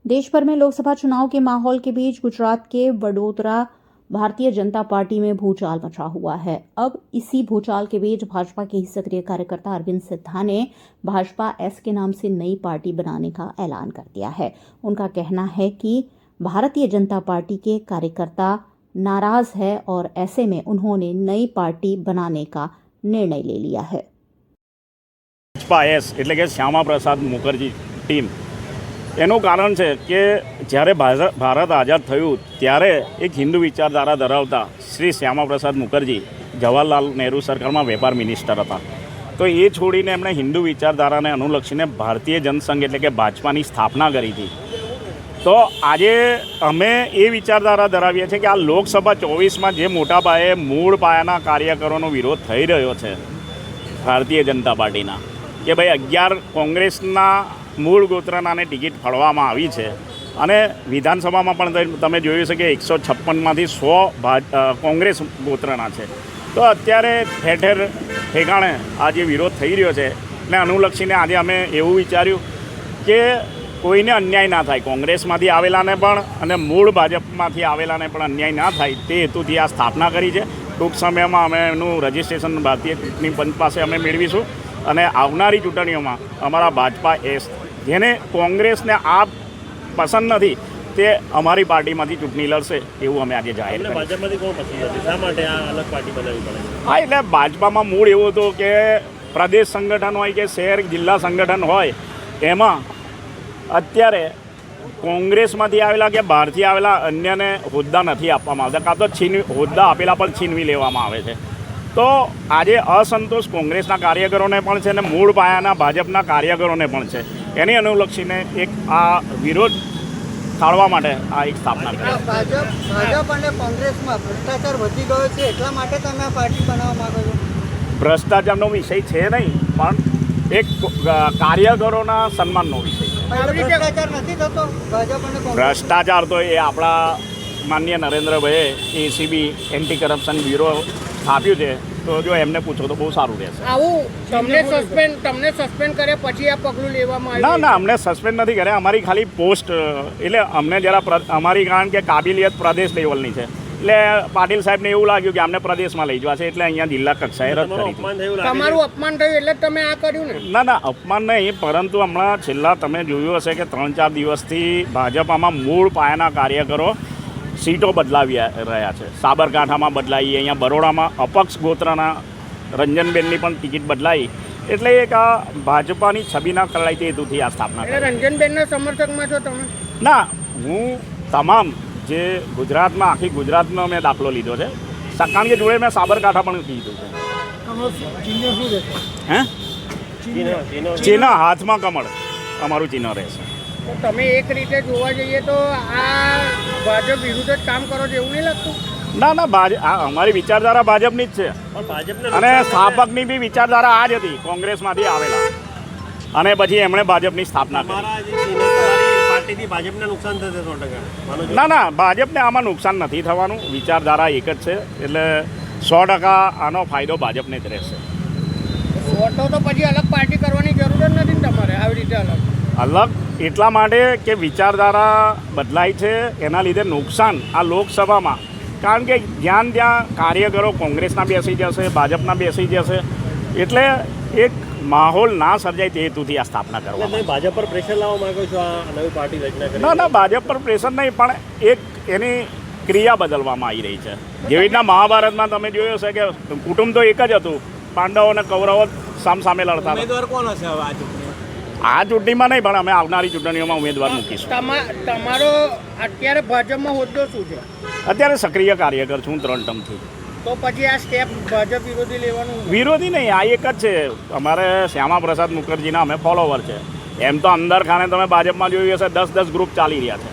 देश भर में लोकसभा चुनाव के माहौल के बीच गुजरात के वडोदरा भारतीय जनता पार्टी में भूचाल मचा हुआ है। अब इसी भूचाल के बीच भाजपा के ही सक्रिय कार्यकर्ता अरविंद सिद्धा ने भाजपा एस के नाम से नई पार्टी बनाने का ऐलान कर दिया है। उनका कहना है कि भारतीय जनता पार्टी के कार्यकर्ता नाराज है और ऐसे में उन्होंने नई पार्टी बनाने का निर्णय ले लिया है। भाजपा एस એટલે કે શ્યામા પ્રસાદ મુખર્જી ટીમ એનું કારણ છે કે જ્યારે ભારત આઝાદ થયું ત્યારે એક હિન્દુ વિચારધારા ધરાવતા શ્રી શ્યામા પ્રસાદ મુખર્જી જવાહરલાલ નહેરુ સરકારમાં વેપાર મિનિસ્ટર હતા। તો એ છોડીને એમણે હિન્દુ વિચારધારાને અનુલક્ષીને ભારતીય જનસંઘ એટલે કે ભાજપાની સ્થાપના કરી હતી। તો આજે અમે એ વિચારધારા ધરાવીએ છીએ કે આ લોકસભા 24માં જે મોટા પાયે મૂળ પાયાના કાર્યકરોનો વિરોધ થઈ રહ્યો છે ભારતીય જનતા પાર્ટીના કે ભાઈ 11 કોંગ્રેસના મૂળ ગોત્રનાને ટિકિટ ફાળવવામાં આવી છે અને વિધાનસભામાં પણ તમે જોયું છે કે 156માંથી 100 કોંગ્રેસ ગોત્રના છે। તો અત્યારે ઠેર ઠેર ઠેકાણે આ જે વિરોધ થઈ રહ્યો છે એને અનુલક્ષીને આજે અમે એવું વિચાર્યું કે કોઈને અન્યાય ના થાય, કોંગ્રેસમાંથી આવેલાને પણ અને મૂળ ભાજપમાંથી આવેલાને પણ અન્યાય ના થાય તે હેતુથી આ સ્થાપના કરી છે। ટૂંક સમયમાં અમે એનું રજિસ્ટ્રેશન ભારતીય ચૂંટણી પંચ પાસે અમે મેળવીશું અને આવનારી ચૂંટણીઓમાં અમારા ભાજપા એસ જેને કોંગ્રેસને આ પસંદ નથી તે અમારી પાર્ટીમાંથી ચૂંટણી લડશે એવું અમે આજે જાહેર કર્યું। ભાજપમાંથી કોણ પસંદ નથી, શા માટે આ અલગ પાર્ટી બનાવવી પડે? હા, એટલે ભાજપામાં મૂળ એવું હતું કે પ્રદેશ સંગઠન હોય કે શહેર જિલ્લા સંગઠન હોય એમાં અત્યારે કોંગ્રેસમાંથી આવેલા કે બહારથી આવેલા અન્યને હોદ્દા નથી આપવામાં આવતા, કાં તો હોદ્દા આપેલા પણ છીનવી લેવામાં આવે છે। તો આજે અસંતોષ કોંગ્રેસના કાર્યકરોને પણ છે અને મૂળ પાયાના ભાજપના કાર્યકરોને પણ છે। એની અનુલક્ષીને એક આ વિરોધ ટાળવા માટે આ એક સ્થાપના કરી। ભાજપ અને કોંગ્રેસમાં ભ્રષ્ટાચાર વધી ગયો છે એટલા માટે તમે આ પાર્ટી બનાવવા માંગો છો? ભ્રષ્ટાચારનો વિષય છે નહીં, પણ એક કાર્યકરોના સન્માનનો વિષય છે। ભ્રષ્ટાચાર નથી થતો ભાજપ અને કોંગ્રેસ? ભ્રષ્ટાચાર તો એ આપણા માનનીય નરેન્દ્રભાઈએ એસીબી એન્ટી કરપ્શન બ્યુરો સ્થાપ્યું છે, તો જો એમને પૂછો તો બહુ સારું રહેશે। આવું તમને સસ્પેન્ડ કરે પછી આ પગલું લેવામાં આવ્યું? ના, અમને સસ્પેન્ડ નથી કર્યા, અમારી ખાલી પોસ્ટ એટલે અમને જરા અમારી કારણ કે કાબિલિયત પ્રદેશ લેવલની છે એટલે પાટીલ સાહેબને એવું લાગ્યું કે અમને પ્રદેશમાં લઈ જવા છે એટલે અહીંયા જિલ્લા કક્ષાએ રદ કરી દીધું। તમારું અપમાન થયું એટલે તમે આ કર્યું ને? ના, અપમાન નહીં, પરંતુ હમણાં છેલ્લા તમે જોયું હશે કે 3-4 દિવસથી ભાજપામાં મૂળ પાયાના કાર્યકરો સીટો બદલાવી રહ્યા છે। સાબરકાંઠામાં બદલાઈ, અહીંયા બરોડામાં અપક્ષ ગોત્રના રંજનબેનની પણ ટિકિટ બદલાઈ, એટલે એક આ ભાજપાની છબીના ખરડાઈ તે હેતુથી આ સ્થાપના કરી। એટલે રંજનબેનના સમર્થકમાં છો તમે? ના, હું તમામ જે ગુજરાતમાં આખી ગુજરાતનો મેં દાખલો લીધો છે, કારણ કે જોડે મેં સાબરકાંઠા પણ લીધું છે। હે, ચિહ્ન હાથમાં કમળ અમારું ચિહ્ન રહેશે। તો તમે એક રીતે જોવા જઈએ તો આ ભાજપ વિરુદ્ધ જ કામ કરો છો એવું નહીં લાગતું? ના, અમારી વિચારધારા ભાજપની જ છે અને સ્થાપકની બી વિચારધારા આ જ હતી, કોંગ્રેસમાંથી આવેલા અને પછી એમણે ભાજપની સ્થાપના કરી। ભાજપને નુકસાન થશે 100%? ના, ભાજપને આમાં નુકસાન નથી થવાનું, વિચારધારા એક જ છે એટલે 100% આનો ફાયદો ભાજપને જ રહેશે। તો પછી અલગ પાર્ટી કરવાની જરૂર જ નથી ને તમારે આવી રીતે અલગ એટલા માટે કે વિચારધારા બદલાય છે, એના લીધે નુકસાન આ લોકસભામાં, કારણ કે જ્યાં કાર્યકરો કોંગ્રેસના બેસી જશે, ભાજપના બેસી જશે એટલે એક માહોલ ના સર્જાય તે હેતુથી આ સ્થાપના કરવા। ભાજપ પર પ્રેશર લાવવા માંગો છો આ નવી પાર્ટી રચના કરી? ના, ભાજપ પર પ્રેશર નહીં, પણ એક એની ક્રિયા બદલવામાં આવી રહી છે। જેવી રીતના મહાભારતમાં તમે જોયું હશે કે કુટુંબ તો એક જ હતું, પાંડવો અને કૌરવો સામસામે લડતા હતા। ઉમેદવાર કોણ હશે હવે આ ચૂંટણીમાં નહીં, પણ અમે આવનારી ચૂંટણીઓમાં ઉમેદવાર મૂકીશું। તમારો અત્યારે ભાજપમાં હોદ્દો શું છે? અત્યારે સક્રિય કાર્યકર છું 3 ટર્મથી। તો પછી આ સ્ટેપ ભાજપ વિરોધી લેવાનું? વિરોધી નહીં, આ એક જ છે, અમારે શ્યામા પ્રસાદ મુખર્જીના અમે ફોલોવર છે। એમ તો અંદર ખાને તમે ભાજપમાં જોયું હશે 10 ગ્રુપ ચાલી રહ્યા છે,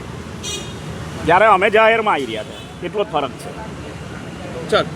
જ્યારે અમે જાહેરમાં આવી રહ્યા છે, એટલો જ ફરક છે। ચાલ।